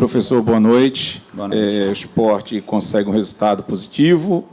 Professor, boa noite. Boa noite. O Sport consegue um resultado positivo,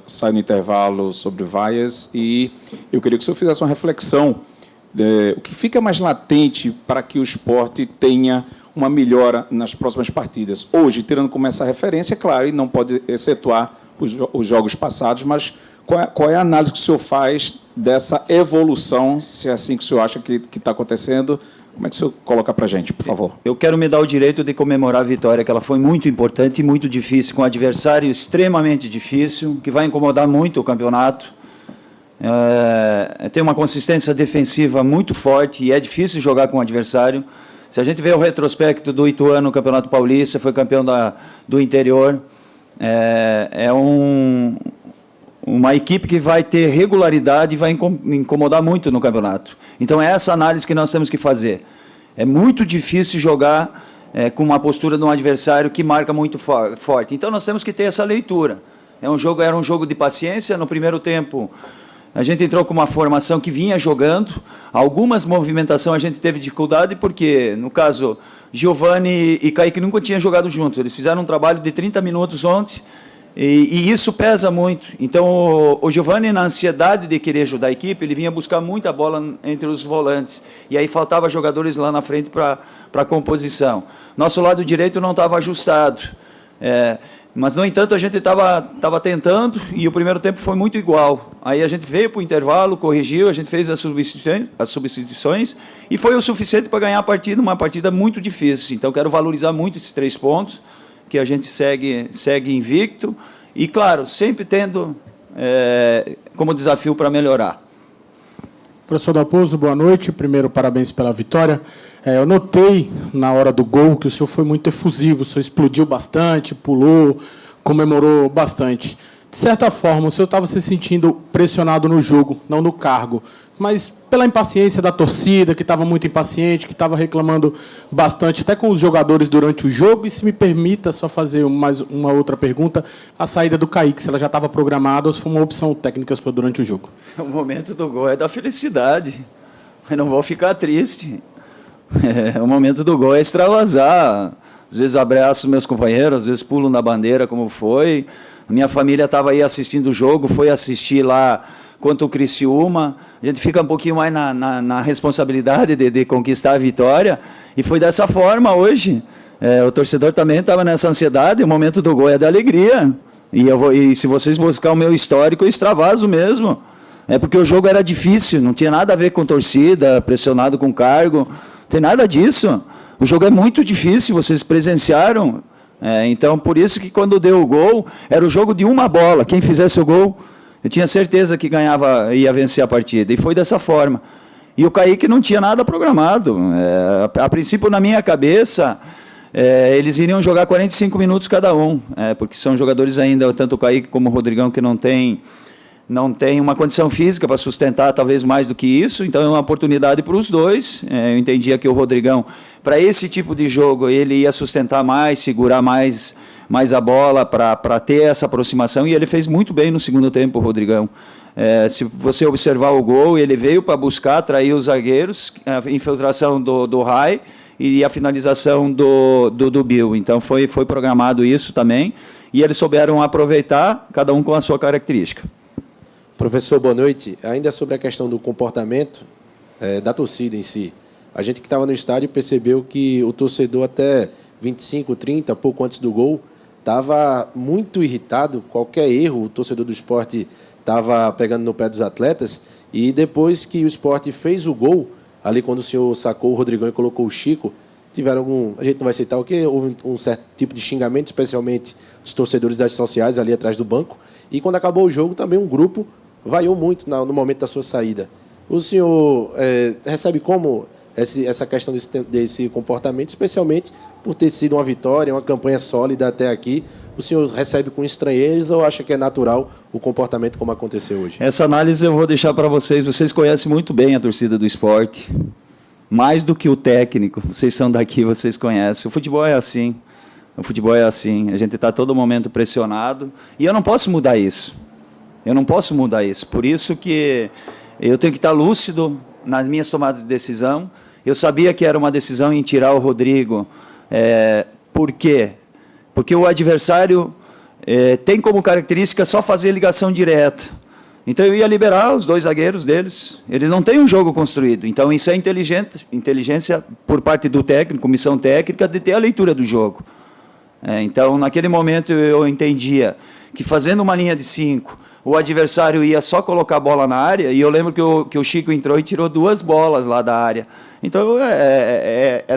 sai no intervalo sobre vaias, e eu queria que o senhor fizesse uma reflexão. O que fica mais latente para que o Sport tenha uma melhora nas próximas partidas? Hoje, tirando como essa referência, claro, e não pode excetuar os jogos passados, mas qual é a análise que o senhor faz dessa evolução, se é assim que o senhor acha que está acontecendo? Como é que o senhor coloca para a gente, por favor? Eu quero me dar o direito de comemorar a vitória, que ela foi muito importante e muito difícil, com um adversário extremamente difícil, que vai incomodar muito o campeonato. Tem uma consistência defensiva muito forte e é difícil jogar com o adversário. Se a gente vê o retrospecto do Ituano no Campeonato Paulista, foi campeão do interior. Uma equipe que vai ter regularidade e vai incomodar muito no campeonato. Então, é essa análise que nós temos que fazer. É muito difícil jogar com uma postura de um adversário que marca muito forte. Então, nós temos que ter essa leitura. Era um jogo de paciência. No primeiro tempo, a gente entrou com uma formação que vinha jogando. Algumas movimentações a gente teve dificuldade, porque, no caso, Giovani e Kaique nunca tinham jogado juntos. Eles fizeram um trabalho de 30 minutos ontem, e isso pesa muito. Então, o Giovani, na ansiedade de querer ajudar a equipe, ele vinha buscar muita bola entre os volantes. E aí faltava jogadores lá na frente para a composição. Nosso lado direito não estava ajustado. Mas, no entanto, a gente estava tentando, e o primeiro tempo foi muito igual. Aí a gente veio para o intervalo, corrigiu, a gente fez as substituições, e foi o suficiente para ganhar a partida, uma partida muito difícil. Então, quero valorizar muito esses 3 pontos, que a gente segue invicto, e, claro, sempre tendo como desafio para melhorar. Professor Dalpozo, boa noite. Primeiro, parabéns pela vitória. Eu notei, na hora do gol, que o senhor foi muito efusivo, o senhor explodiu bastante, pulou, comemorou bastante. De certa forma, o senhor estava se sentindo pressionado no jogo, não no cargo, mas pela impaciência da torcida, que estava muito impaciente, que estava reclamando bastante, até com os jogadores durante o jogo. E, se me permita só fazer mais uma outra pergunta, a saída do Kaique, se ela já estava programada ou se foi uma opção técnica sua durante o jogo? O momento do gol é da felicidade, eu não vou ficar triste. O momento do gol é extravasar. Às vezes abraço meus companheiros, às vezes pulo na bandeira, como foi. A minha família estava aí assistindo o jogo, foi assistir lá contra o Criciúma. A gente fica um pouquinho mais na responsabilidade de conquistar a vitória. E foi dessa forma hoje. O torcedor também estava nessa ansiedade. O momento do gol é da alegria. E se vocês buscar o meu histórico, eu extravaso mesmo. Porque o jogo era difícil, não tinha nada a ver com torcida, pressionado com cargo. Não tem nada disso. O jogo é muito difícil, vocês presenciaram. Então, por isso que quando deu o gol, era o jogo de uma bola. Quem fizesse o gol, eu tinha certeza que ia vencer a partida. E foi dessa forma. E o Kaique não tinha nada programado. A princípio, na minha cabeça, eles iriam jogar 45 minutos cada um. Porque são jogadores ainda, tanto o Kaique como o Rodrigão, que não tem uma condição física para sustentar talvez mais do que isso, então é uma oportunidade para os dois. Eu entendia que o Rodrigão, para esse tipo de jogo, ele ia sustentar mais, segurar mais a bola para ter essa aproximação, e ele fez muito bem no segundo tempo, o Rodrigão. Se você observar o gol, ele veio para buscar, atrair os zagueiros, a infiltração do Rai e a finalização do Bill. Então foi programado isso também, e eles souberam aproveitar, cada um com a sua característica. Professor, boa noite. Ainda sobre a questão do comportamento da torcida em si. A gente que estava no estádio percebeu que o torcedor até 25, 30, pouco antes do gol, estava muito irritado. Qualquer erro, o torcedor do Sport estava pegando no pé dos atletas. E depois que o Sport fez o gol, ali quando o senhor sacou o Rodrigão e colocou o Chico, tiveram a gente não vai citar o quê? Houve um certo tipo de xingamento, especialmente os torcedores das sociais ali atrás do banco. E quando acabou o jogo, também um grupo vaiou muito no momento da sua saída. O senhor recebe como essa questão desse comportamento, especialmente por ter sido uma vitória, uma campanha sólida até aqui? O senhor recebe com estranheza ou acha que é natural o comportamento como aconteceu hoje? Essa análise eu vou deixar para vocês. Vocês conhecem muito bem a torcida do Sport, mais do que o técnico. Vocês são daqui, vocês conhecem. O futebol é assim. O futebol é assim. A gente está a todo momento pressionado. E eu não posso mudar isso. Eu não posso mudar isso. Por isso que eu tenho que estar lúcido nas minhas tomadas de decisão. Eu sabia que era uma decisão em tirar o Rodrigo Por quê? Porque o adversário tem como característica só fazer ligação direta. Então, eu ia liberar os 2 zagueiros deles. Eles não têm um jogo construído. Então, isso é inteligência por parte do técnico, comissão técnica, de ter a leitura do jogo. Então, naquele momento, eu entendia que, fazendo uma linha de 5, o adversário ia só colocar a bola na área, e eu lembro que o Chico entrou e tirou 2 bolas lá da área. Então,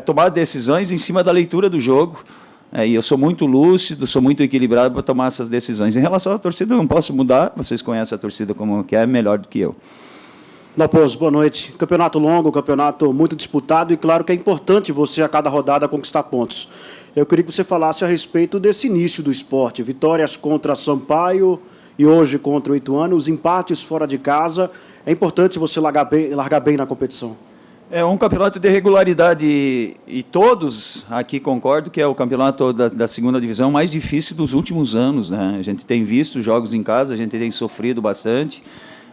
tomar decisões em cima da leitura do jogo. E eu sou muito lúcido, sou muito equilibrado para tomar essas decisões. Em relação à torcida, eu não posso mudar. Vocês conhecem a torcida como que é, melhor do que eu. Dalpozo, boa noite. Campeonato longo, campeonato muito disputado, e claro que é importante você, a cada rodada, conquistar pontos. Eu queria que você falasse a respeito desse início do esporte. Vitórias contra Sampaio e hoje contra o Ituano, os empates fora de casa. É importante você largar bem na competição. É um campeonato de regularidade, e todos aqui concordam que é o campeonato da segunda divisão mais difícil dos últimos anos, né? A gente tem visto jogos em casa, a gente tem sofrido bastante,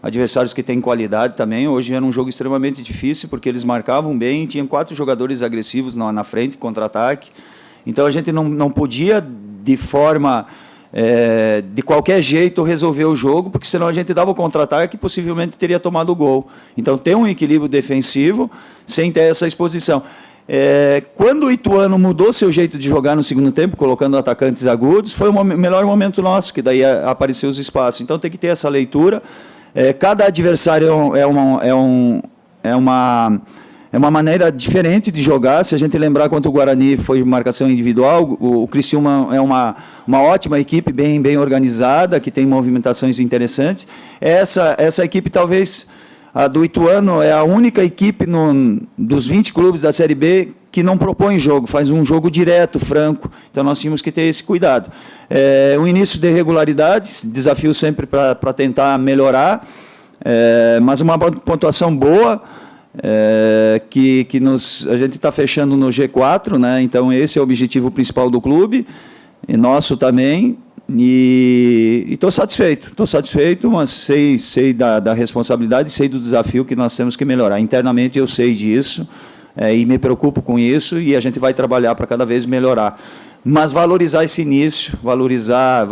adversários que têm qualidade também. Hoje era um jogo extremamente difícil, porque eles marcavam bem, tinham 4 jogadores agressivos na frente, contra-ataque. Então, a gente não podia, de forma... de qualquer jeito, resolver o jogo, porque senão a gente dava o contra-ataque e possivelmente teria tomado o gol. Então, ter um equilíbrio defensivo sem ter essa exposição. Quando o Ituano mudou seu jeito de jogar no segundo tempo, colocando atacantes agudos, foi o melhor momento nosso, que daí apareceu os espaços. Então, tem que ter essa leitura. Cada adversário é uma maneira diferente de jogar. Se a gente lembrar, quanto o Guarani foi marcação individual, o Criciúma é uma ótima equipe, bem organizada, que tem movimentações interessantes. Essa equipe, talvez, a do Ituano, é a única equipe dos 20 clubes da Série B que não propõe jogo, faz um jogo direto, franco. Então, nós tínhamos que ter esse cuidado. O início de irregularidades, desafio sempre para tentar melhorar, mas uma pontuação boa, que a gente está fechando no G4, né? Então esse é o objetivo principal do clube, e nosso também, e estou satisfeito, mas sei da responsabilidade, sei do desafio que nós temos que melhorar. Internamente eu sei disso, e me preocupo com isso, e a gente vai trabalhar para cada vez melhorar. Mas valorizar esse início, valorizar,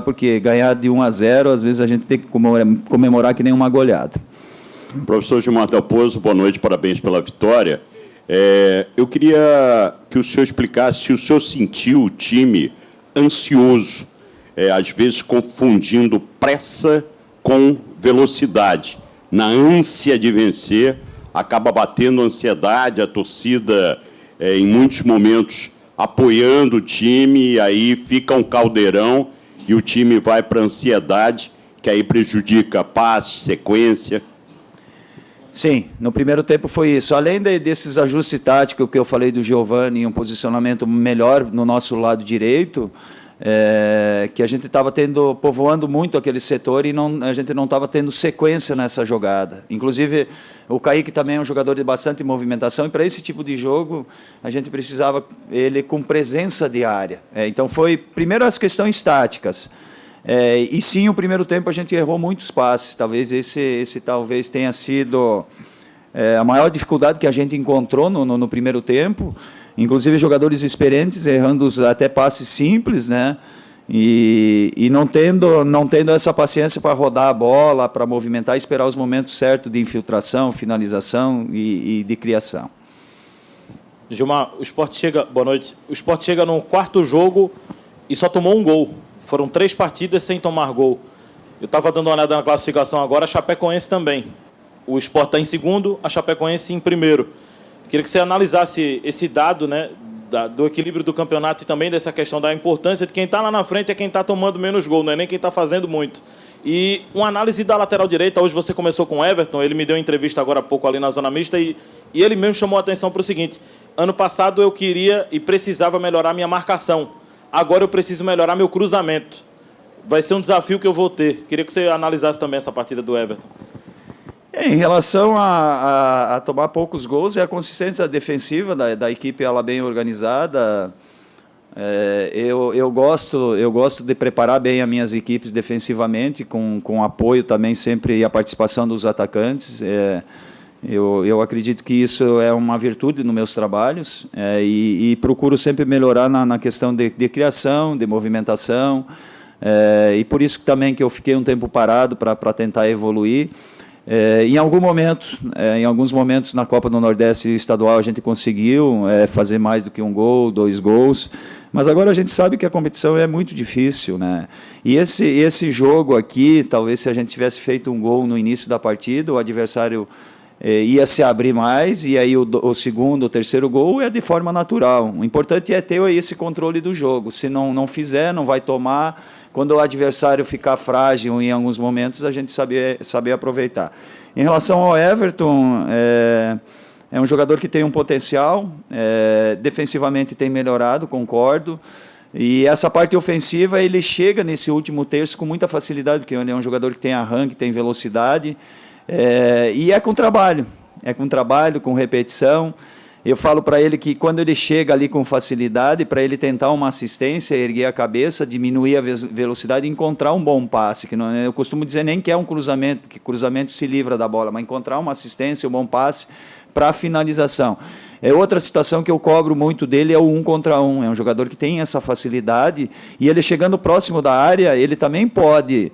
porque ganhar de 1-0, às vezes a gente tem que comemorar que nem uma goleada. Professor Gilmar Dalpozo, boa noite, parabéns pela vitória. Eu queria que o senhor explicasse se o senhor sentiu o time ansioso, às vezes confundindo pressa com velocidade. Na ânsia de vencer, acaba batendo ansiedade, a torcida, em muitos momentos, apoiando o time, e aí fica um caldeirão e o time vai para a ansiedade, que aí prejudica a passe, sequência. Sim, no primeiro tempo foi isso. Além desses ajustes táticos que eu falei do Giovani, um posicionamento melhor no nosso lado direito, que a gente estava povoando muito aquele setor, e a gente não estava tendo sequência nessa jogada. Inclusive, o Kaique também é um jogador de bastante movimentação, e para esse tipo de jogo a gente precisava ele com presença de área. Então, foi primeiro as questões táticas. E sim, o primeiro tempo a gente errou muitos passes. Talvez esse talvez tenha sido a maior dificuldade que a gente encontrou no primeiro tempo. Inclusive jogadores experientes errando até passes simples, né? E não tendo essa paciência para rodar a bola, para movimentar e esperar os momentos certos de infiltração, finalização e de criação. Gilmar, boa noite. O Sport chega no 4º jogo e só tomou um gol. Foram 3 partidas sem tomar gol. Eu estava dando uma olhada na classificação agora, a Chapecoense também. O Sport está em 2º, a Chapecoense em 1º. Queria que você analisasse esse dado, né, do equilíbrio do campeonato, e também dessa questão da importância de quem está lá na frente é quem está tomando menos gol, não é nem quem está fazendo muito. E uma análise da lateral direita. Hoje você começou com o Everton, ele me deu entrevista agora há pouco ali na Zona Mista, e ele mesmo chamou a atenção para o seguinte: ano passado eu queria e precisava melhorar minha marcação. Agora eu preciso melhorar meu cruzamento. Vai ser um desafio que eu vou ter. Queria que você analisasse também essa partida do Everton. Em relação a tomar poucos gols, é a consistência defensiva da equipe, ela bem organizada. Eu gosto de preparar bem as minhas equipes defensivamente, com apoio também sempre, e a participação dos atacantes. Eu acredito que isso é uma virtude nos meus trabalhos, e procuro sempre melhorar na questão de criação, de movimentação, e por isso também que eu fiquei um tempo parado para tentar evoluir. Em alguns momentos na Copa do Nordeste estadual a gente conseguiu fazer mais do que um gol, 2 gols, mas agora a gente sabe que a competição é muito difícil, né? E esse jogo aqui, talvez se a gente tivesse feito um gol no início da partida, o adversário ia se abrir mais, e aí o segundo, o terceiro gol é de forma natural. O importante é ter esse controle do jogo. Se não fizer, não vai tomar. Quando o adversário ficar frágil em alguns momentos, a gente saber aproveitar. Em relação ao Everton, é um jogador que tem um potencial, defensivamente tem melhorado, concordo. E essa parte ofensiva, ele chega nesse último terço com muita facilidade, porque ele é um jogador que tem arranque, tem velocidade, e é com trabalho, com repetição. Eu falo para ele que quando ele chega ali com facilidade, para ele tentar uma assistência, erguer a cabeça, diminuir a velocidade e encontrar um bom passe, que não, eu costumo dizer nem que é um cruzamento, porque cruzamento se livra da bola, mas encontrar uma assistência, um bom passe para a finalização. Outra situação que eu cobro muito dele é o 1 contra 1, é um jogador que tem essa facilidade, e ele chegando próximo da área, ele também pode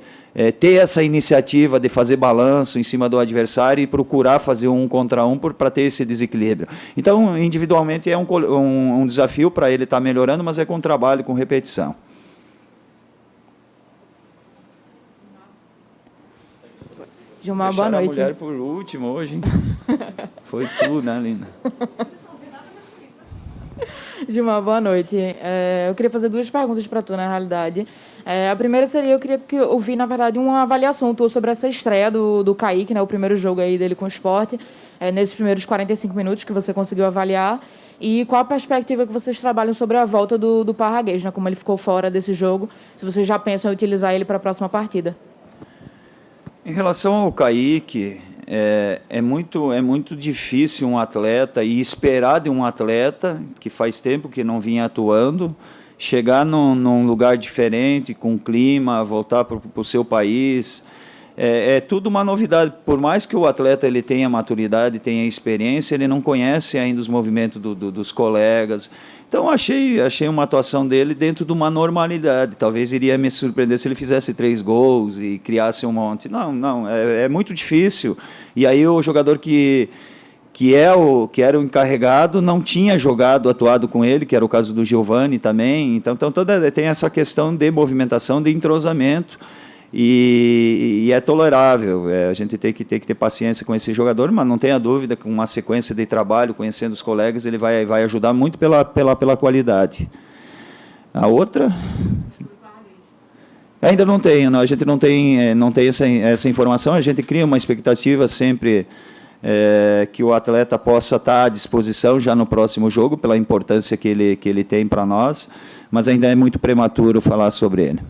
ter essa iniciativa de fazer balanço em cima do adversário e procurar fazer um 1 contra 1 para ter esse desequilíbrio. Então, individualmente, é um desafio para ele estar melhorando, mas é com trabalho, com repetição. Gilmar, boa noite. A mulher por último hoje, hein? Foi tu, né, Linda? Gilmar, boa noite. Eu queria fazer 2 perguntas para tu, na realidade. A primeira seria, eu queria ouvir, na verdade, uma avaliação tua sobre essa estreia do Kaique, né, o primeiro jogo aí dele com o Sport, nesses primeiros 45 minutos que você conseguiu avaliar, e qual a perspectiva que vocês trabalham sobre a volta do Parraguês, né, como ele ficou fora desse jogo, se vocês já pensam em utilizar ele para a próxima partida. Em relação ao Kaique, é muito difícil um atleta, e esperar de um atleta que faz tempo que não vinha atuando, chegar num lugar diferente, com clima, voltar para o seu país, é tudo uma novidade. Por mais que o atleta ele tenha maturidade, tenha experiência, ele não conhece ainda os movimentos dos colegas. Então, achei uma atuação dele dentro de uma normalidade. Talvez iria me surpreender se ele fizesse 3 gols e criasse um monte. Não, é muito difícil. E aí o jogador que era o encarregado não tinha atuado com ele, que era o caso do Giovani também. Então tem essa questão de movimentação, de entrosamento, e é tolerável. A gente tem que ter paciência com esse jogador, mas não tenha dúvida, com uma sequência de trabalho, conhecendo os colegas, ele vai ajudar muito pela qualidade. A outra... Ainda não tenho, não. A gente não tem essa informação, a gente cria uma expectativa sempre... que o atleta possa estar à disposição já no próximo jogo, pela importância que ele tem para nós, mas ainda é muito prematuro falar sobre ele.